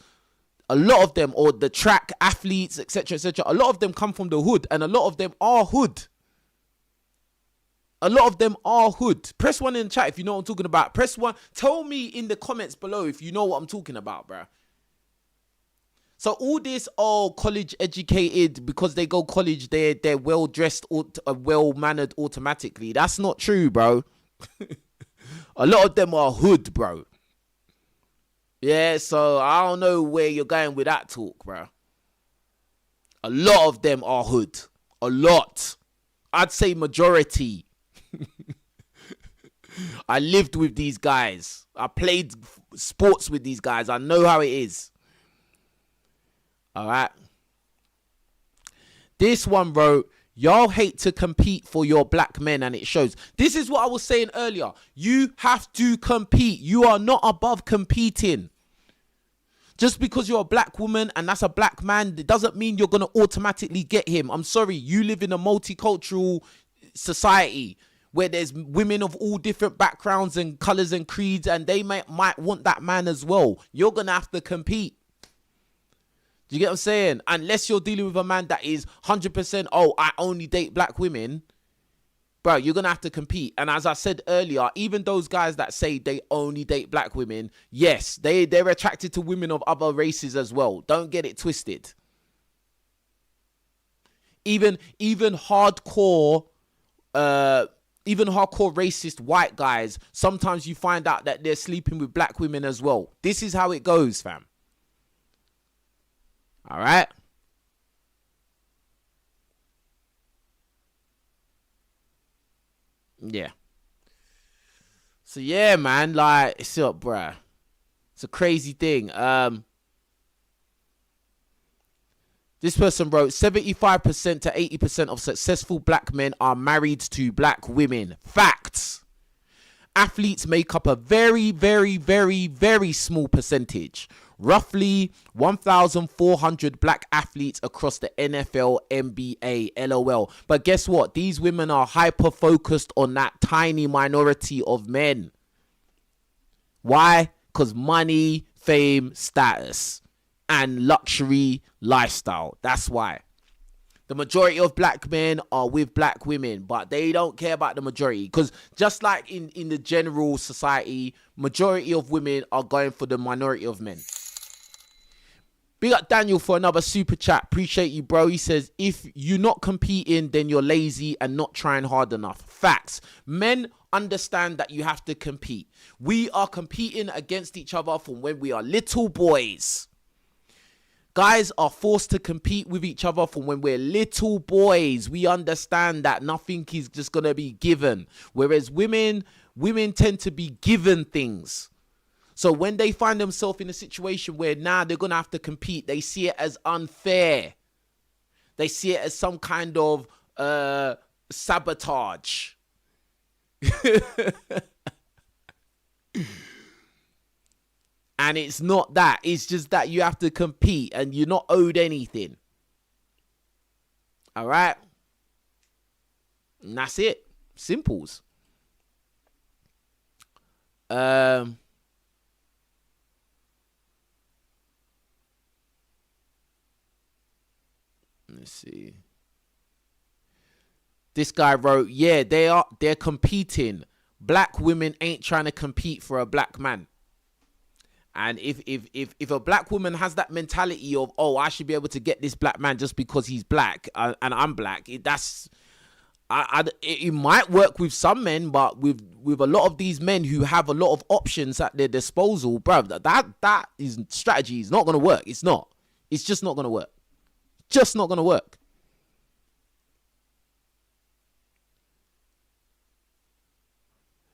a lot of them, or the track athletes, etc., etc., a lot of them come from the hood, and a lot of them are hood. A lot of them are hood. Press 1 in the chat if you know what I'm talking about. Press 1. Tell me in the comments below if you know what I'm talking about, bruh. So all this, college educated, because they go college, they're well dressed or well mannered automatically. That's not true, bro. A lot of them are hood, bro. Yeah, so I don't know where you're going with that talk, bro. A lot of them are hood. A lot. I'd say majority. I lived with these guys. I played sports with these guys. I know how it is. All right. This one wrote, y'all hate to compete for your black men, and it shows. This is what I was saying earlier. You have to compete. You are not above competing. Just because you're a black woman and that's a black man, it doesn't mean you're going to automatically get him. I'm sorry. You live in a multicultural society where there's women of all different backgrounds and colors and creeds, and they might want that man as well. You're going to have to compete. Do you get what I'm saying? Unless you're dealing with a man that is 100%, I only date black women. Bro, you're going to have to compete. And as I said earlier, even those guys that say they only date black women, yes, they're attracted to women of other races as well. Don't get it twisted. Even hardcore racist white guys, sometimes you find out that they're sleeping with black women as well. This is how it goes, fam. All right. Yeah. So yeah, man, like, it's up, bruh. It's a crazy thing. This person wrote, 75% to 80% of successful black men are married to black women. Facts. Athletes make up a very, very, very, very small percentage. Roughly 1,400 black athletes across the NFL, NBA, LOL. But guess what? These women are hyper-focused on that tiny minority of men. Why? Because money, fame, status, and luxury lifestyle. That's why. The majority of black men are with black women, but they don't care about the majority. Because just like in the general society, majority of women are going for the minority of men. Big up Daniel for another super chat. Appreciate you, bro. He says, if you're not competing, then you're lazy and not trying hard enough. Facts. Men understand that you have to compete. We are competing against each other from when we are little boys. Guys are forced to compete with each other from when we're little boys. We understand that nothing is just going to be given. Whereas women tend to be given things. So when they find themselves in a situation where now they're going to have to compete, they see it as unfair. They see it as some kind of sabotage. And it's not that. It's just that you have to compete and you're not owed anything. All right? And that's it. Simples. Let's see. This guy wrote, yeah, they're competing. Black women ain't trying to compete for a black man. And if a black woman has that mentality of, I should be able to get this black man just because he's black and I'm black, it might work with some men, but with a lot of these men who have a lot of options at their disposal, bro, that strategy is not going to work. It's not. It's just not going to work. Just not going to work.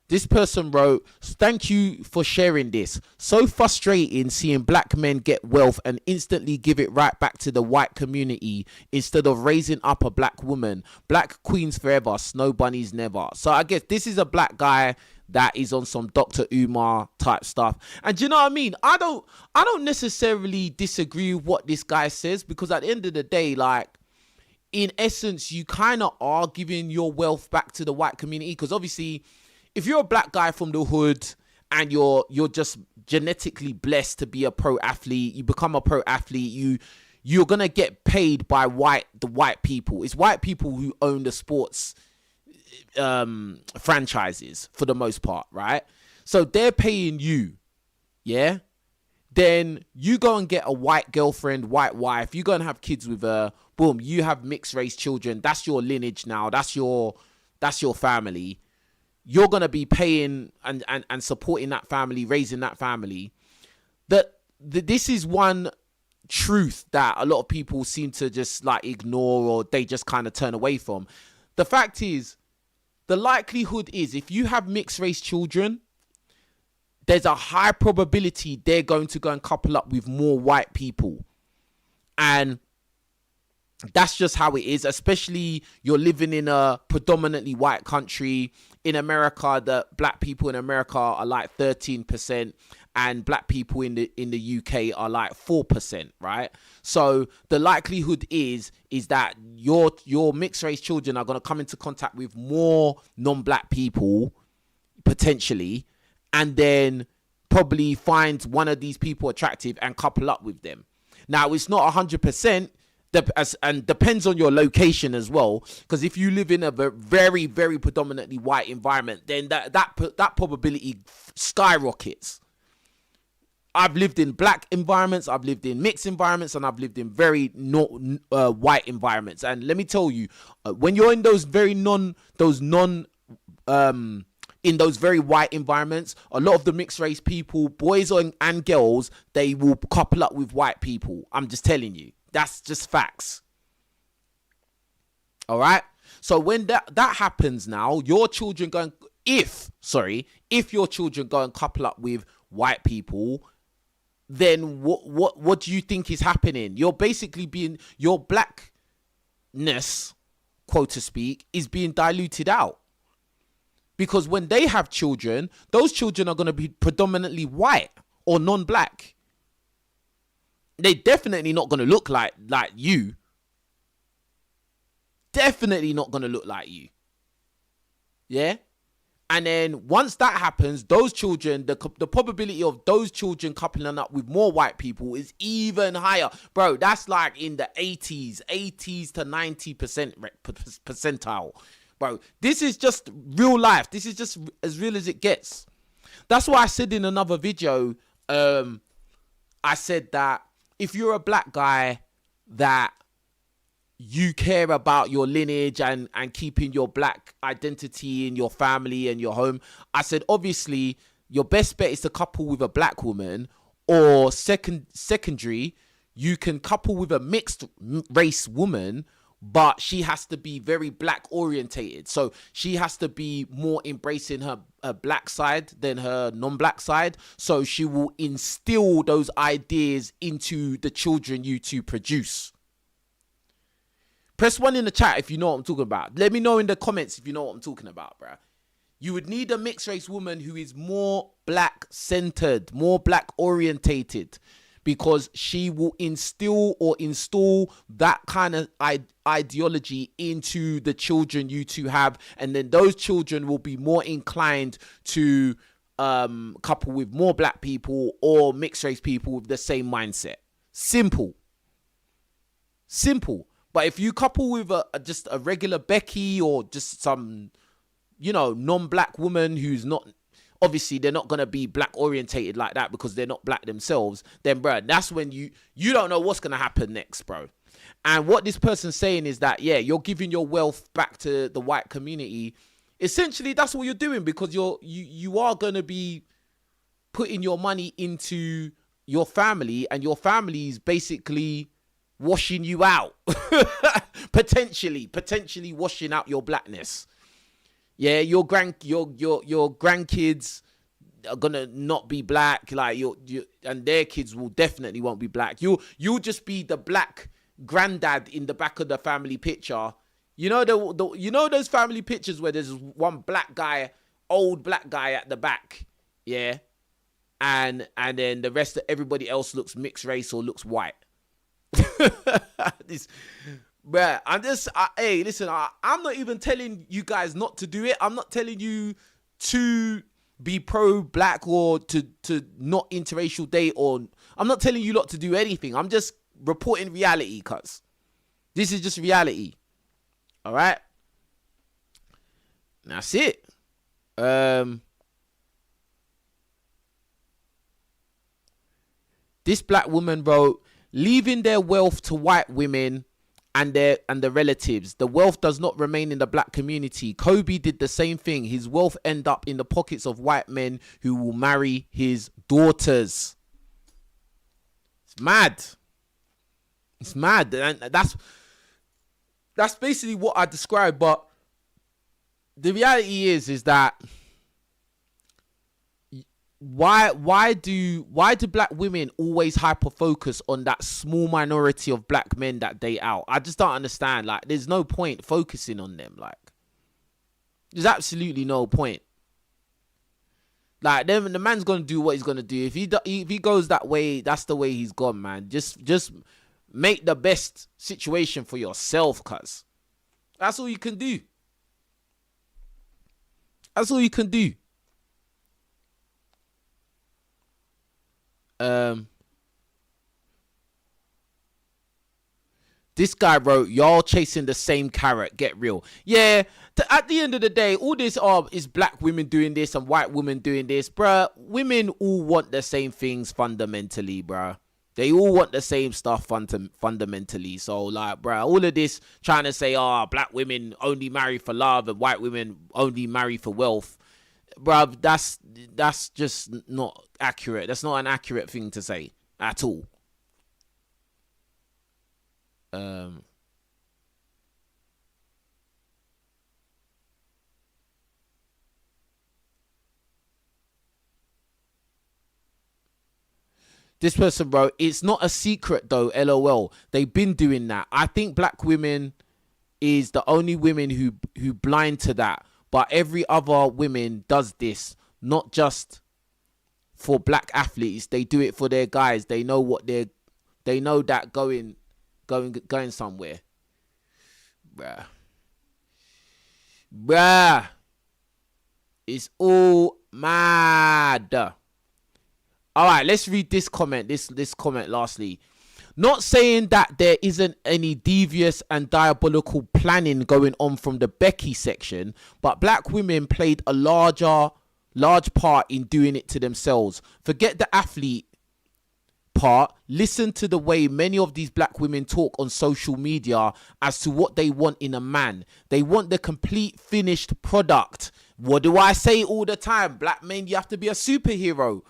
This person wrote, thank you for sharing this. So frustrating seeing black men get wealth and instantly give it right back to the white community instead of raising up a black woman. Black queens forever, snow bunnies never. So I guess this is a black guy that is on some Dr. Umar type stuff. And do you know what I mean? I don't necessarily disagree with what this guy says, because at the end of the day, like, in essence, you kind of are giving your wealth back to the white community, because obviously, if you're a black guy from the hood and you're just genetically blessed to be a pro athlete, you become a pro athlete, you're gonna get paid by the white people. It's white people who own the sports franchises for the most part, right? So they're paying you, yeah? Then you go and get a white girlfriend, white wife, you go and have kids with her, boom, you have mixed race children. That's your lineage now. That's your family. You're going to be paying and supporting that family, raising that family. This is one truth that a lot of people seem to just like ignore, or they just kind of turn away from. The fact is, the likelihood is, if you have mixed race children, there's a high probability they're going to go and couple up with more white people. And that's just how it is, especially you're living in a predominantly white country. In America, the black people in America are like 13%, and black people in the UK are like 4%, right? So the likelihood is that your mixed race children are going to come into contact with more non-black people, potentially, and then probably find one of these people attractive and couple up with them. Now, it's not 100%, and depends on your location as well, because if you live in a very, very predominantly white environment, then that probability skyrockets. I've lived in black environments, I've lived in mixed environments, and I've lived in very white environments. And let me tell you, when you're in those very in those very white environments, a lot of the mixed race people, boys and girls, they will couple up with white people. I'm just telling you. That's just facts. All right. So when that happens now, your children go and, if your children go and couple up with white people, then what do you think is happening? You're basically your blackness, quote to speak, is being diluted out. Because when they have children, those children are going to be predominantly white or non-black. They're definitely not going to look like you. Definitely not going to look like you. Yeah? And then once that happens, those children, the probability of those children coupling up with more white people is even higher. Bro, that's like in the 80s to 90% percentile. Bro, this is just real life. This is just as real as it gets. That's why I said in another video, I said that if you're a black guy that you care about your lineage and keeping your black identity in your family and your home, I said, obviously, your best bet is to couple with a black woman, or secondary, you can couple with a mixed race woman, but she has to be very black orientated. So she has to be more embracing her black side than her non-black side. So she will instill those ideas into the children you two produce. Press 1 in the chat if you know what I'm talking about. Let me know in the comments if you know what I'm talking about, bruh. You would need a mixed race woman who is more black centered, more black orientated, because she will instill or install that kind of ideology into the children you two have. And then those children will be more inclined to couple with more black people or mixed race people with the same mindset. Simple. But if you couple with just a regular Becky, or just some, non-black woman who's not, obviously they're not going to be black orientated like that because they're not black themselves, then bro, that's when you don't know what's going to happen next, bro. And what this person's saying is that, yeah, you're giving your wealth back to the white community. Essentially, that's what you're doing, because you are going to be putting your money into your family, and your family is basically washing you out. potentially washing out your blackness. Yeah, your grandkids are gonna not be black, like you, and their kids will definitely won't be black. You'll just be the black granddad in the back of the family picture. You know you know those family pictures where there's one black guy, old black guy at the back, yeah, and then the rest of everybody else looks mixed race or looks white. Bruh, hey, listen, I'm not even telling you guys not to do it. I'm not telling you to be pro-black or to not interracial date, or I'm not telling you lot to do anything. I'm just reporting reality, cuz this is just reality. All right? That's it. This black woman wrote, leaving their wealth to white women and the relatives. The wealth does not remain in the black community. Kobe did the same thing. His wealth end up in the pockets of white men who will marry his daughters. It's mad. It's mad. And that's basically what I described. But the reality is that why do black women always hyper focus on that small minority of black men that date out? I just don't understand. Like, there's no point focusing on them. Like, there's absolutely no point. Like, then the man's gonna do what he's gonna do. If he goes that way, that's the way he's gone, man. Just make the best situation for yourself, cuz that's all you can do. That's all you can do. This guy wrote, y'all chasing the same carrot, get real. Yeah, at the end of the day, all this is black women doing this and white women doing this, bruh. Women all want the same things fundamentally, bruh. They all want the same stuff fundamentally. So, like, bruh, all of this trying to say, black women only marry for love and white women only marry for wealth, bruh, that's just not accurate. That's not an accurate thing to say at all. This person wrote, it's not a secret though, LOL. They've been doing that. I think black women is the only women who blind to that. But every other women does this, not just for black athletes. They do it for their guys. They know they know that going somewhere. Bruh. It's all mad. All right, let's read this comment. This comment lastly. Not saying that there isn't any devious and diabolical planning going on from the Becky section, but black women played a large part in doing it to themselves. Forget the athlete part. Listen to the way many of these black women talk on social media as to what they want in a man. They want the complete finished product. What do I say all the time? Black men, you have to be a superhero.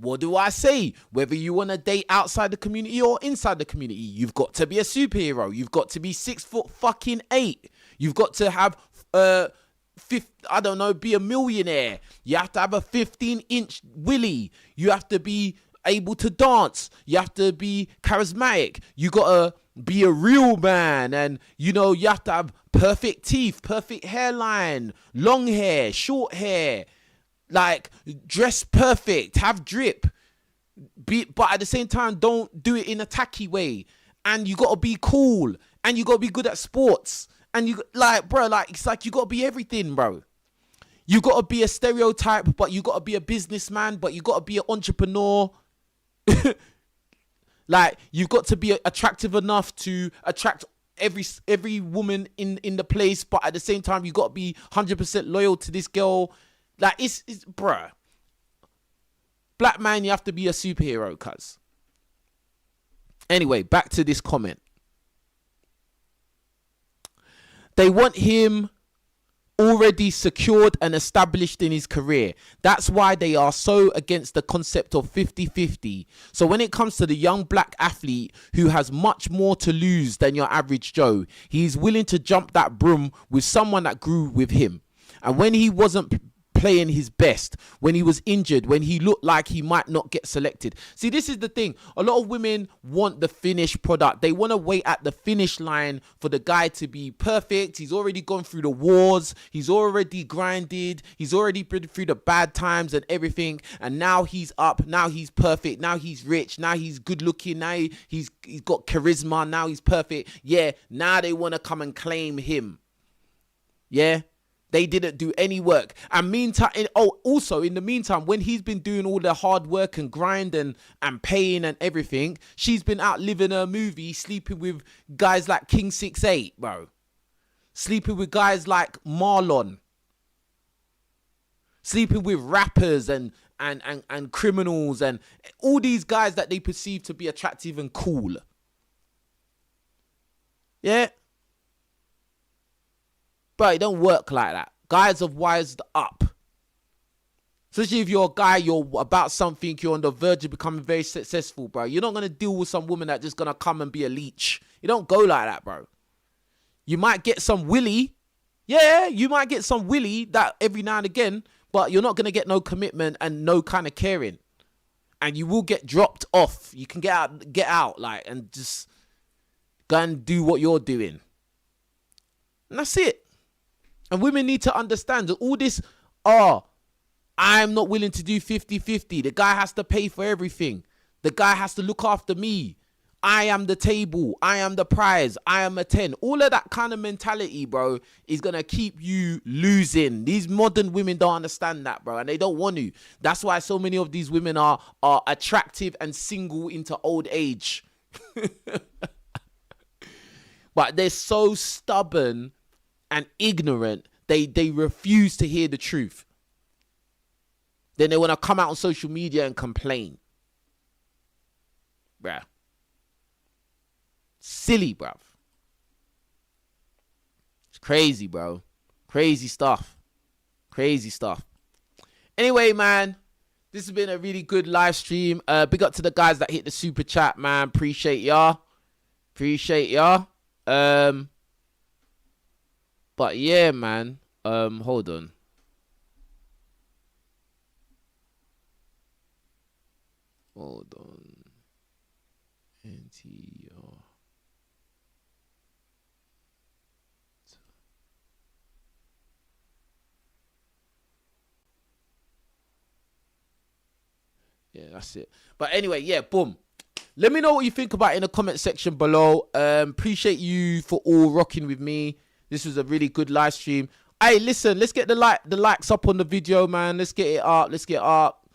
What do I say? Whether you want to date outside the community or inside the community, you've got to be a superhero. You've got to be 6'8". You've got to have be a millionaire. You have to have a 15-inch willy. You have to be able to dance. You have to be charismatic. You got to be a real man, and you have to have perfect teeth, perfect hairline, long hair, short hair. Like, dress perfect, have drip, but at the same time, don't do it in a tacky way. And you gotta be cool, and you gotta be good at sports, and it's like you gotta be everything, bro. You gotta be a stereotype, but you gotta be a businessman, but you gotta be an entrepreneur. Like, you've got to be attractive enough to attract every woman in the place, but at the same time, you gotta be 100% loyal to this girl. Like, it's bruh. Black man, you have to be a superhero, cuz. Anyway, back to this comment. They want him already secured and established in his career. That's why they are so against the concept of 50-50. So when it comes to the young black athlete who has much more to lose than your average Joe, he's willing to jump that broom with someone that grew with him. And when he wasn't playing his best, when he was injured, when he looked like he might not get selected. See, this is the thing. A lot of women want the finished product. They want to wait at the finish line for the guy to be perfect. He's already gone through the wars. He's already grinded. He's already been through the bad times and everything. And now he's up. Now he's perfect. Now he's rich. Now he's good looking. Now he's got charisma. Now he's perfect. Yeah, now they want to come and claim him. Yeah. They didn't do any work. And meantime, also in the meantime, when he's been doing all the hard work and grind and pain and everything, she's been out living her movie, sleeping with guys like King 6'8", bro. Sleeping with guys like Marlon. Sleeping with rappers and criminals and all these guys that they perceive to be attractive and cool. Yeah. But it don't work like that. Guys have wised up. Especially if you're a guy, you're about something, you're on the verge of becoming very successful, bro. You're not going to deal with some woman that's just going to come and be a leech. You don't go like that, bro. You might get some willy. Yeah, you might get some willy that every now and again, but you're not going to get no commitment and no kind of caring. And you will get dropped off. You can get out, like, and just go and do what you're doing. And that's it. And women need to understand that all this, I'm not willing to do 50-50. The guy has to pay for everything. The guy has to look after me. I am the table. I am the prize. I am a 10. All of that kind of mentality, bro, is going to keep you losing. These modern women don't understand that, bro, and they don't want to. That's why so many of these women are attractive and single into old age. But they're so stubborn and ignorant, they refuse to hear the truth. Then they want to come out on social media and complain. Bruh. Silly, bruv. It's crazy, bro. Crazy stuff. Crazy stuff. Anyway, man, this has been a really good live stream. Big up to the guys that hit the super chat, man. Appreciate y'all. But yeah, man. Hold on. NTR. Yeah, that's it. But anyway, yeah, boom. Let me know what you think about it in the comment section below. Appreciate you for all rocking with me. This was a really good live stream. Hey, listen, let's get the likes up on the video, man. Let's get it up. Let's get up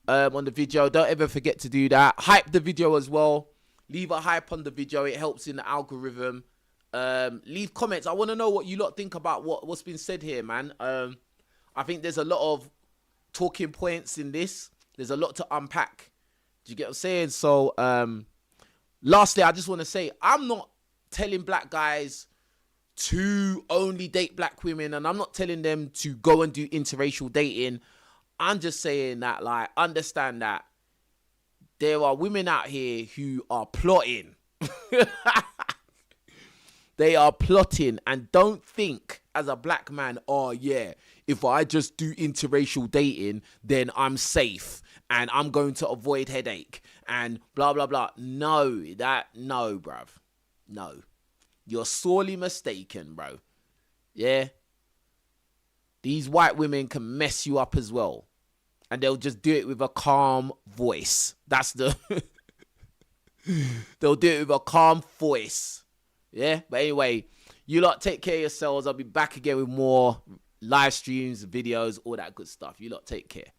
on the video. Don't ever forget to do that. Hype the video as well. Leave a hype on the video. It helps in the algorithm. Leave comments. I want to know what you lot think about what's been said here, man. I think there's a lot of talking points in this. There's a lot to unpack. Do you get what I'm saying? So, lastly, I just want to say, I'm not telling black guys to only date black women, and I'm not telling them to go and do interracial dating. I'm just saying that, like, understand that there are women out here who are plotting. They are plotting, and don't think as a black man, oh yeah, if I just do interracial dating, then I'm safe and I'm going to avoid headache and blah, blah, blah. No, bruv. No. You're sorely mistaken, bro. Yeah? These white women can mess you up as well. And they'll just do it with a calm voice. That's the... They'll do it with a calm voice. Yeah? But anyway, you lot take care of yourselves. I'll be back again with more live streams, videos, all that good stuff. You lot take care.